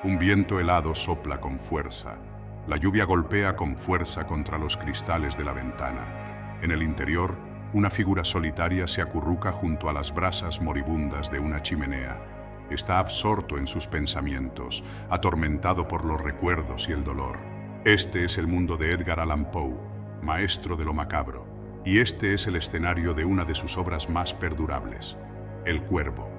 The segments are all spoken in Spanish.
Un viento helado sopla con fuerza. La lluvia golpea con fuerza contra los cristales de la ventana. En el interior, una figura solitaria se acurruca junto a las brasas moribundas de una chimenea. Está absorto en sus pensamientos, atormentado por los recuerdos y el dolor. Este es el mundo de Edgar Allan Poe, maestro de lo macabro, y este es el escenario de una de sus obras más perdurables, El Cuervo,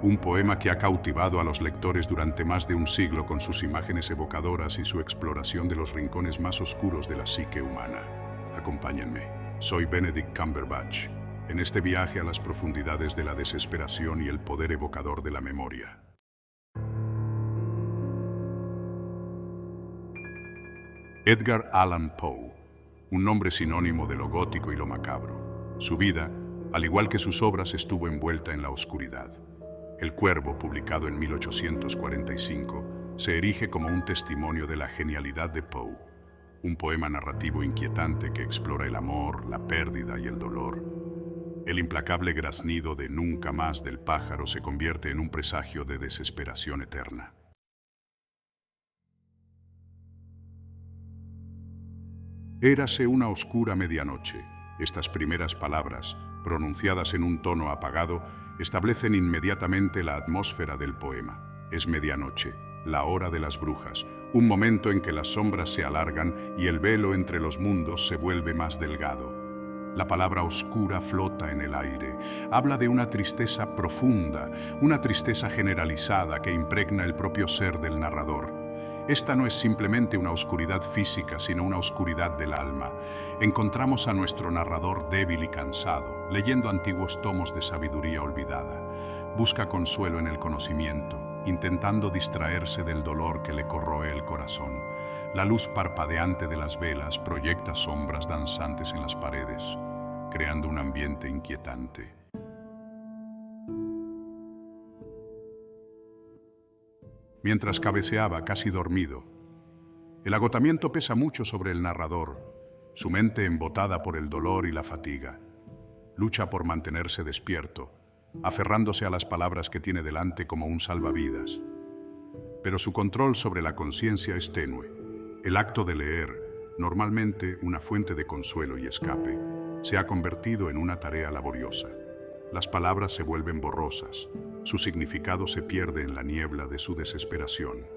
un poema que ha cautivado a los lectores durante más de un siglo con sus imágenes evocadoras y su exploración de los rincones más oscuros de la psique humana. Acompáñenme, soy Benedict Cumberbatch, en este viaje a las profundidades de la desesperación y el poder evocador de la memoria. Edgar Allan Poe, un nombre sinónimo de lo gótico y lo macabro. Su vida, al igual que sus obras, estuvo envuelta en la oscuridad. El Cuervo, publicado en 1845, se erige como un testimonio de la genialidad de Poe, un poema narrativo inquietante que explora el amor, la pérdida y el dolor. El implacable graznido de nunca más del pájaro se convierte en un presagio de desesperación eterna. Érase una oscura medianoche. Estas primeras palabras, pronunciadas en un tono apagado, establecen inmediatamente la atmósfera del poema. Es medianoche, la hora de las brujas, un momento en que las sombras se alargan y el velo entre los mundos se vuelve más delgado. La palabra oscura flota en el aire. Habla de una tristeza profunda, una tristeza generalizada que impregna el propio ser del narrador. Esta no es simplemente una oscuridad física, sino una oscuridad del alma. Encontramos a nuestro narrador débil y cansado, leyendo antiguos tomos de sabiduría olvidada. Busca consuelo en el conocimiento, intentando distraerse del dolor que le corroe el corazón. La luz parpadeante de las velas proyecta sombras danzantes en las paredes, creando un ambiente inquietante. Mientras cabeceaba, casi dormido. El agotamiento pesa mucho sobre el narrador, su mente embotada por el dolor y la fatiga. Lucha por mantenerse despierto, aferrándose a las palabras que tiene delante como un salvavidas. Pero su control sobre la conciencia es tenue. El acto de leer, normalmente una fuente de consuelo y escape, se ha convertido en una tarea laboriosa. Las palabras se vuelven borrosas, su significado se pierde en la niebla de su desesperación.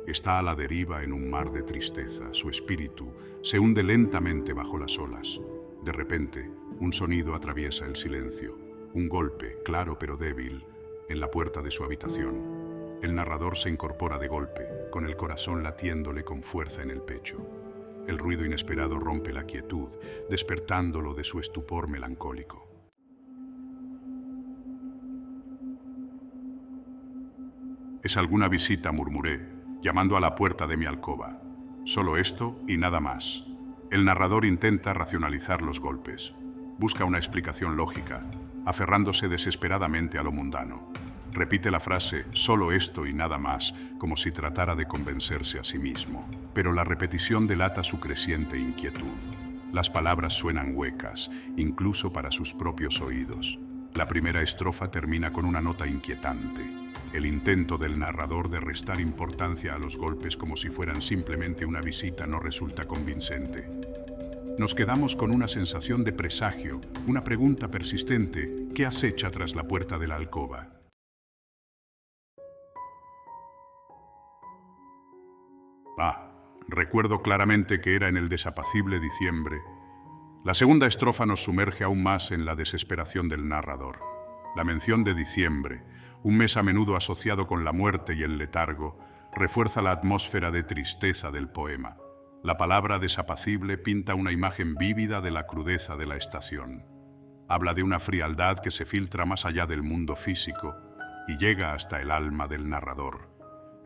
Está a la deriva en un mar de tristeza, su espíritu se hunde lentamente bajo las olas. De repente, un sonido atraviesa el silencio, un golpe, claro pero débil, en la puerta de su habitación. El narrador se incorpora de golpe, con el corazón latiéndole con fuerza en el pecho. El ruido inesperado rompe la quietud, despertándolo de su estupor melancólico. «Es alguna visita», murmuré, llamando a la puerta de mi alcoba. Solo esto y nada más. El narrador intenta racionalizar los golpes. Busca una explicación lógica, aferrándose desesperadamente a lo mundano. Repite la frase «solo esto y nada más», como si tratara de convencerse a sí mismo. Pero la repetición delata su creciente inquietud. Las palabras suenan huecas, incluso para sus propios oídos. La primera estrofa termina con una nota inquietante. El intento del narrador de restar importancia a los golpes como si fueran simplemente una visita no resulta convincente. Nos quedamos con una sensación de presagio, una pregunta persistente que acecha tras la puerta de la alcoba. Recuerdo claramente que era en el desapacible diciembre. La segunda estrofa nos sumerge aún más en la desesperación del narrador. La mención de diciembre, un mes a menudo asociado con la muerte y el letargo, refuerza la atmósfera de tristeza del poema. La palabra desapacible pinta una imagen vívida de la crudeza de la estación. Habla de una frialdad que se filtra más allá del mundo físico y llega hasta el alma del narrador.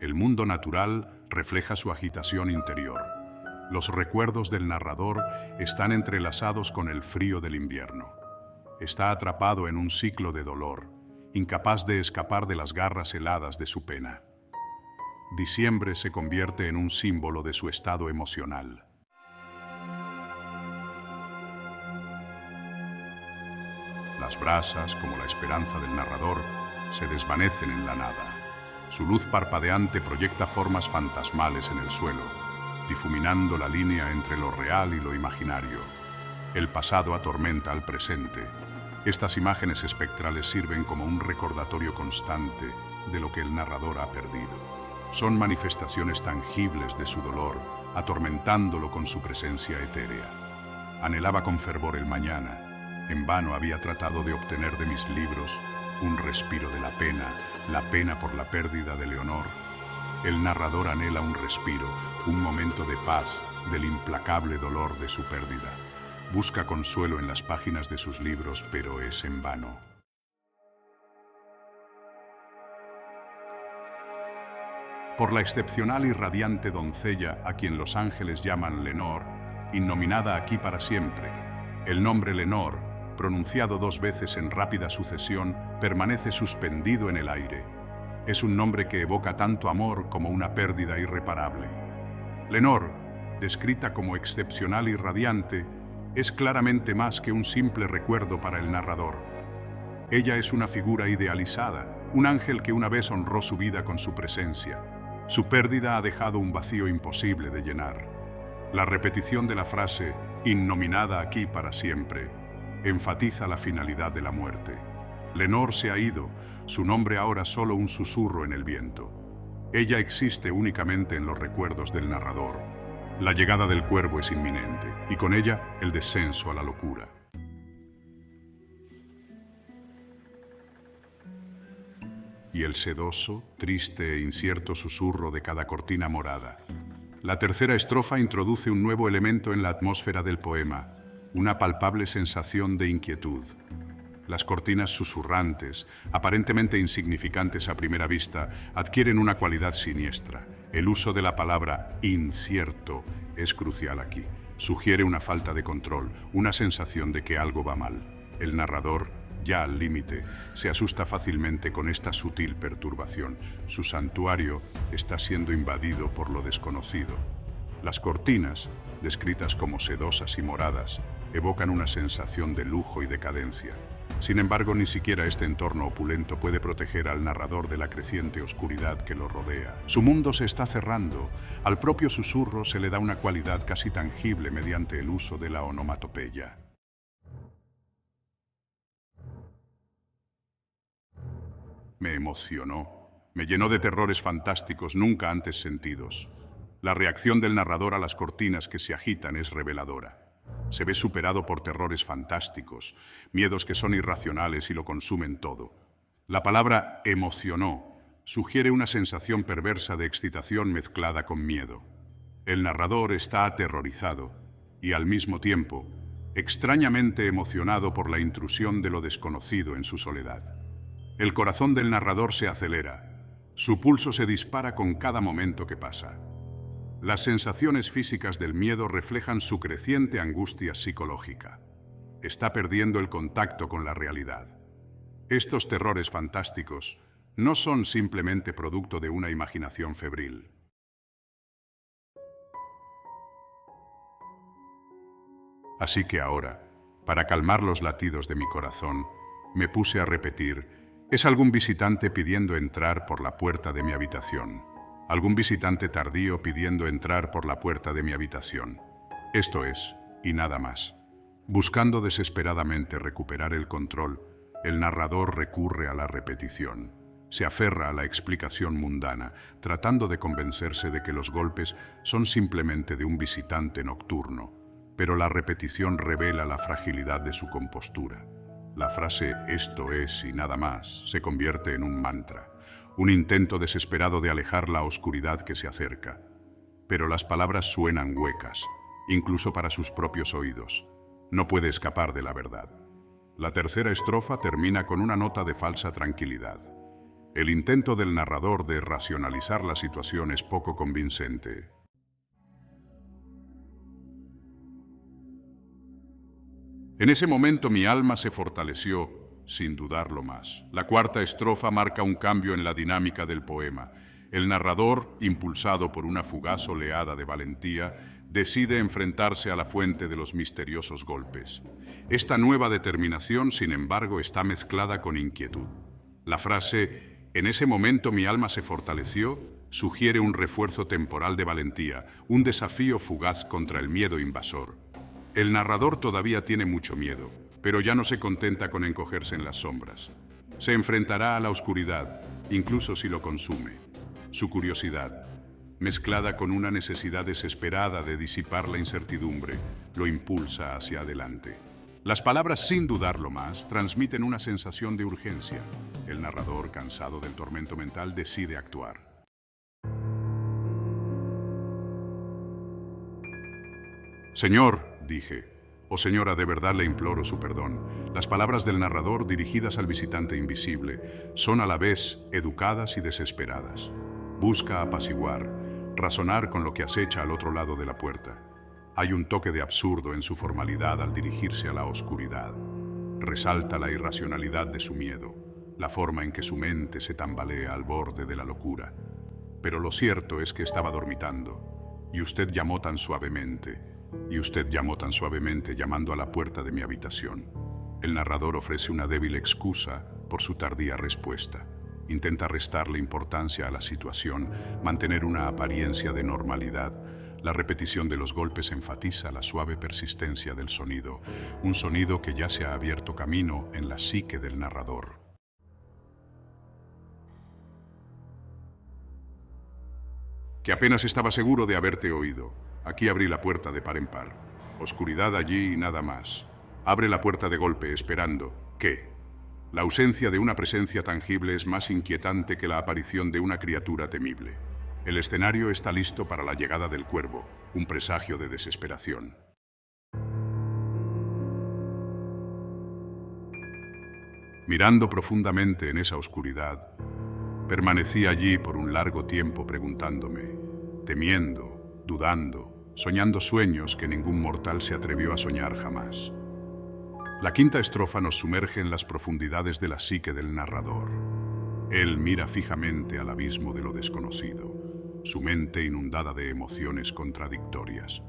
El mundo natural refleja su agitación interior. Los recuerdos del narrador están entrelazados con el frío del invierno. Está atrapado en un ciclo de dolor, incapaz de escapar de las garras heladas de su pena. Diciembre se convierte en un símbolo de su estado emocional. Las brasas, como la esperanza del narrador, se desvanecen en la nada. Su luz parpadeante proyecta formas fantasmales en el suelo, difuminando la línea entre lo real y lo imaginario. El pasado atormenta al presente. Estas imágenes espectrales sirven como un recordatorio constante de lo que el narrador ha perdido. Son manifestaciones tangibles de su dolor, atormentándolo con su presencia etérea. Anhelaba con fervor el mañana. En vano había tratado de obtener de mis libros un respiro de la pena por la pérdida de Leonor. El narrador anhela un respiro, un momento de paz del implacable dolor de su pérdida. Busca consuelo en las páginas de sus libros, pero es en vano. Por la excepcional y radiante doncella a quien los ángeles llaman Lenore, innominada aquí para siempre, el nombre Lenore, pronunciado 2 veces en rápida sucesión, permanece suspendido en el aire. Es un nombre que evoca tanto amor como una pérdida irreparable. Lenore, descrita como excepcional y radiante, es claramente más que un simple recuerdo para el narrador. Ella es una figura idealizada, un ángel que una vez honró su vida con su presencia. Su pérdida ha dejado un vacío imposible de llenar. La repetición de la frase, innominada aquí para siempre, enfatiza la finalidad de la muerte. Lenore se ha ido, su nombre ahora solo un susurro en el viento. Ella existe únicamente en los recuerdos del narrador. La llegada del cuervo es inminente, y con ella el descenso a la locura. Y el sedoso, triste e incierto susurro de cada cortina morada. La tercera estrofa introduce un nuevo elemento en la atmósfera del poema, una palpable sensación de inquietud. Las cortinas susurrantes, aparentemente insignificantes a primera vista, adquieren una cualidad siniestra. El uso de la palabra incierto es crucial aquí. Sugiere una falta de control, una sensación de que algo va mal. El narrador, ya al límite, se asusta fácilmente con esta sutil perturbación. Su santuario está siendo invadido por lo desconocido. Las cortinas, descritas como sedosas y moradas, evocan una sensación de lujo y decadencia. Sin embargo, ni siquiera este entorno opulento puede proteger al narrador de la creciente oscuridad que lo rodea. Su mundo se está cerrando. Al propio susurro se le da una cualidad casi tangible mediante el uso de la onomatopeya. Me emocionó. Me llenó de terrores fantásticos nunca antes sentidos. La reacción del narrador a las cortinas que se agitan es reveladora. Se ve superado por terrores fantásticos, miedos que son irracionales y lo consumen todo. La palabra emocionó sugiere una sensación perversa de excitación mezclada con miedo. El narrador está aterrorizado y, al mismo tiempo, extrañamente emocionado por la intrusión de lo desconocido en su soledad. El corazón del narrador se acelera. Su pulso se dispara con cada momento que pasa. Las sensaciones físicas del miedo reflejan su creciente angustia psicológica. Está perdiendo el contacto con la realidad. Estos terrores fantásticos no son simplemente producto de una imaginación febril. Así que ahora, para calmar los latidos de mi corazón, me puse a repetir: es algún visitante pidiendo entrar por la puerta de mi habitación. Algún visitante tardío pidiendo entrar por la puerta de mi habitación. Esto es, y nada más. Buscando desesperadamente recuperar el control, el narrador recurre a la repetición. Se aferra a la explicación mundana, tratando de convencerse de que los golpes son simplemente de un visitante nocturno, pero la repetición revela la fragilidad de su compostura. La frase «esto es y nada más» se convierte en un mantra. Un intento desesperado de alejar la oscuridad que se acerca. Pero las palabras suenan huecas, incluso para sus propios oídos. No puede escapar de la verdad. La tercera estrofa termina con una nota de falsa tranquilidad. El intento del narrador de racionalizar la situación es poco convincente. En ese momento mi alma se fortaleció, sin dudarlo más. La cuarta estrofa marca un cambio en la dinámica del poema. El narrador, impulsado por una fugaz oleada de valentía, decide enfrentarse a la fuente de los misteriosos golpes. Esta nueva determinación, sin embargo, está mezclada con inquietud. La frase En ese momento mi alma se fortaleció, sugiere un refuerzo temporal de valentía, un desafío fugaz contra el miedo invasor. El narrador todavía tiene mucho miedo, pero ya no se contenta con encogerse en las sombras. Se enfrentará a la oscuridad, incluso si lo consume. Su curiosidad, mezclada con una necesidad desesperada de disipar la incertidumbre, lo impulsa hacia adelante. Las palabras, sin dudarlo más, transmiten una sensación de urgencia. El narrador, cansado del tormento mental, decide actuar. Señor, dije, o señora, de verdad le imploro su perdón. Las palabras del narrador, dirigidas al visitante invisible, son a la vez educadas y desesperadas. Busca apaciguar, razonar con lo que acecha al otro lado de la puerta. Hay un toque de absurdo en su formalidad al dirigirse a la oscuridad. Resalta la irracionalidad de su miedo, la forma en que su mente se tambalea al borde de la locura. Pero lo cierto es que estaba dormitando, y usted llamó tan suavemente, llamando a la puerta de mi habitación. El narrador ofrece una débil excusa por su tardía respuesta. Intenta restarle importancia a la situación, mantener una apariencia de normalidad. La repetición de los golpes enfatiza la suave persistencia del sonido, un sonido que ya se ha abierto camino en la psique del narrador. Que apenas estaba seguro de haberte oído. Aquí abrí la puerta de par en par. Oscuridad allí y nada más. Abre la puerta de golpe, esperando. ¿Qué? La ausencia de una presencia tangible es más inquietante que la aparición de una criatura temible. El escenario está listo para la llegada del cuervo, un presagio de desesperación. Mirando profundamente en esa oscuridad, permanecí allí por un largo tiempo preguntándome, temiendo, dudando, soñando sueños que ningún mortal se atrevió a soñar jamás. La quinta estrofa nos sumerge en las profundidades de la psique del narrador. Él mira fijamente al abismo de lo desconocido, su mente inundada de emociones contradictorias.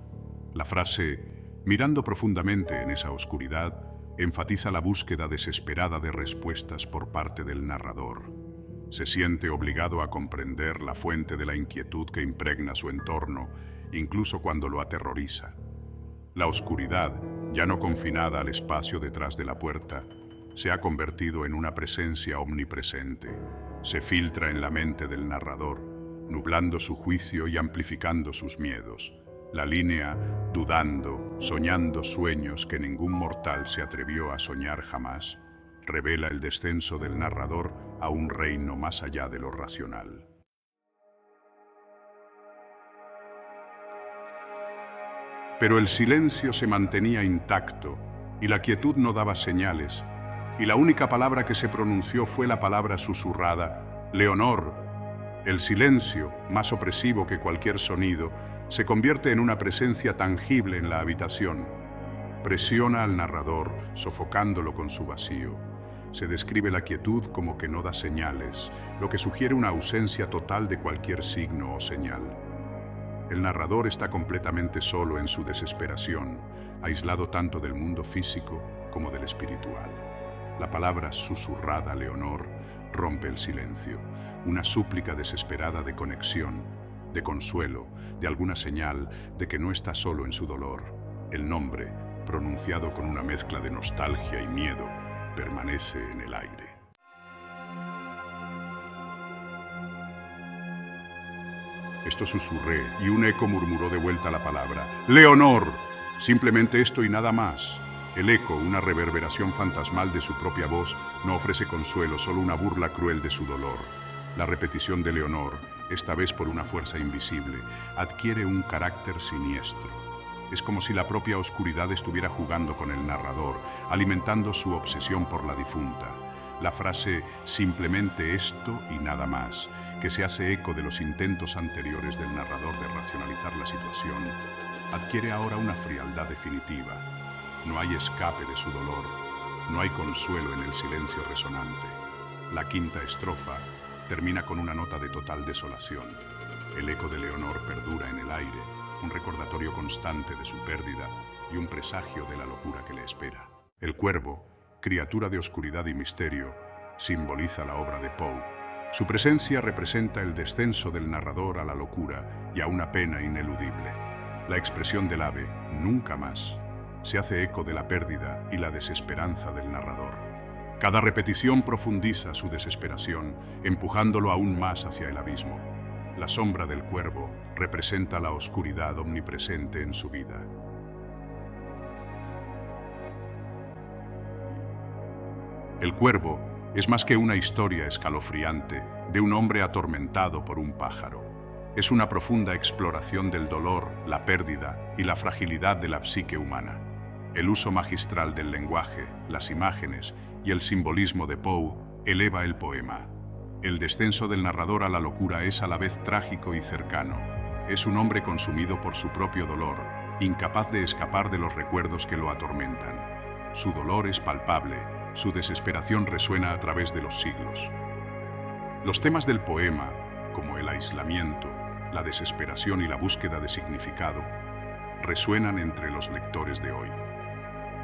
La frase, mirando profundamente en esa oscuridad, enfatiza la búsqueda desesperada de respuestas por parte del narrador. Se siente obligado a comprender la fuente de la inquietud que impregna su entorno, incluso cuando lo aterroriza. La oscuridad, ya no confinada al espacio detrás de la puerta, se ha convertido en una presencia omnipresente. Se filtra en la mente del narrador, nublando su juicio y amplificando sus miedos. La línea, dudando, soñando sueños que ningún mortal se atrevió a soñar jamás, revela el descenso del narrador a un reino más allá de lo racional. Pero el silencio se mantenía intacto y la quietud no daba señales, y la única palabra que se pronunció fue la palabra susurrada, Leonor. El silencio, más opresivo que cualquier sonido, se convierte en una presencia tangible en la habitación. Presiona al narrador, sofocándolo con su vacío. Se describe la quietud como que no da señales, lo que sugiere una ausencia total de cualquier signo o señal. El narrador está completamente solo en su desesperación, aislado tanto del mundo físico como del espiritual. La palabra susurrada, Leonor, rompe el silencio, una súplica desesperada de conexión, de consuelo, de alguna señal de que no está solo en su dolor. El nombre, pronunciado con una mezcla de nostalgia y miedo, permanece en el aire. Esto susurré y un eco murmuró de vuelta la palabra. ¡Leonor! Simplemente esto y nada más. El eco, una reverberación fantasmal de su propia voz, no ofrece consuelo, solo una burla cruel de su dolor. La repetición de Leonor, esta vez por una fuerza invisible, adquiere un carácter siniestro. Es como si la propia oscuridad estuviera jugando con el narrador, alimentando su obsesión por la difunta. La frase «simplemente esto y nada más», que se hace eco de los intentos anteriores del narrador de racionalizar la situación, adquiere ahora una frialdad definitiva. No hay escape de su dolor, no hay consuelo en el silencio resonante. La quinta estrofa termina con una nota de total desolación. El eco de Leonor perdura en el aire, un recordatorio constante de su pérdida y un presagio de la locura que le espera. El cuervo, criatura de oscuridad y misterio, simboliza la obra de Poe. Su presencia representa el descenso del narrador a la locura y a una pena ineludible. La expresión del ave, nunca más, se hace eco de la pérdida y la desesperanza del narrador. Cada repetición profundiza su desesperación, empujándolo aún más hacia el abismo. La sombra del cuervo representa la oscuridad omnipresente en su vida. El cuervo es más que una historia escalofriante de un hombre atormentado por un pájaro. Es una profunda exploración del dolor, la pérdida y la fragilidad de la psique humana. El uso magistral del lenguaje, las imágenes y el simbolismo de Poe eleva el poema. El descenso del narrador a la locura es a la vez trágico y cercano. Es un hombre consumido por su propio dolor, incapaz de escapar de los recuerdos que lo atormentan. Su dolor es palpable, su desesperación resuena a través de los siglos. Los temas del poema, como el aislamiento, la desesperación y la búsqueda de significado, resuenan entre los lectores de hoy.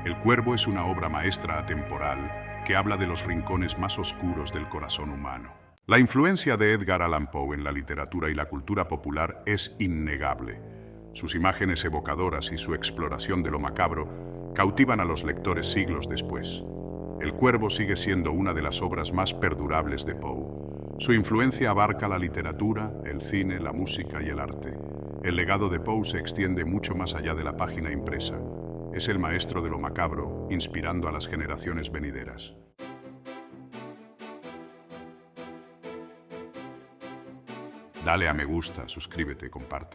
El Cuervo es una obra maestra atemporal que habla de los rincones más oscuros del corazón humano. La influencia de Edgar Allan Poe en la literatura y la cultura popular es innegable. Sus imágenes evocadoras y su exploración de lo macabro cautivan a los lectores siglos después. El Cuervo sigue siendo una de las obras más perdurables de Poe. Su influencia abarca la literatura, el cine, la música y el arte. El legado de Poe se extiende mucho más allá de la página impresa. Es el maestro de lo macabro, inspirando a las generaciones venideras. Dale a me gusta, suscríbete, comparte.